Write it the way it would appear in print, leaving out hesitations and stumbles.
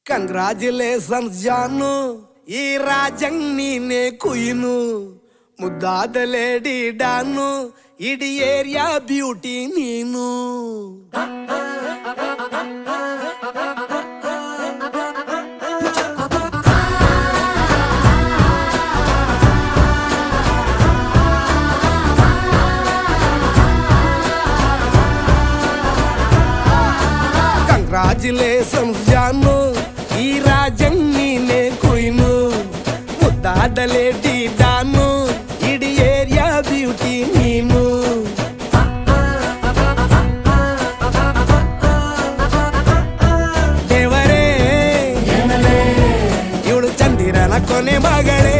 Congratulations ಜಾನು, ಈ ರಾಜಂಗ್ ನೀನೆ ಕುಯ್ನು, ಮುದ್ದಾದ ಲೇಡಿ ಡಾನು, ಇಡೀ ಏರಿಯಾ ಬ್ಯೂಟಿ ನೀನು. ಕಂಗ್ರಾಚುಲೇಷನ್ಸ್ ಜಾನು, ಈ ರಾಜಂಗ್ ನೀನೆ ಕುಯ್ನು, ಮುದ್ದಾದ ಲೇಡಿ ಡಾನು, ಇಡೀ ಏರಿಯಾ ಬ್ಯೂಟಿ ನೀನು. ದೇವರೇ ಇವಳು ಚಂದಿರನ ಕೊನೆ ಮಗಳೇ.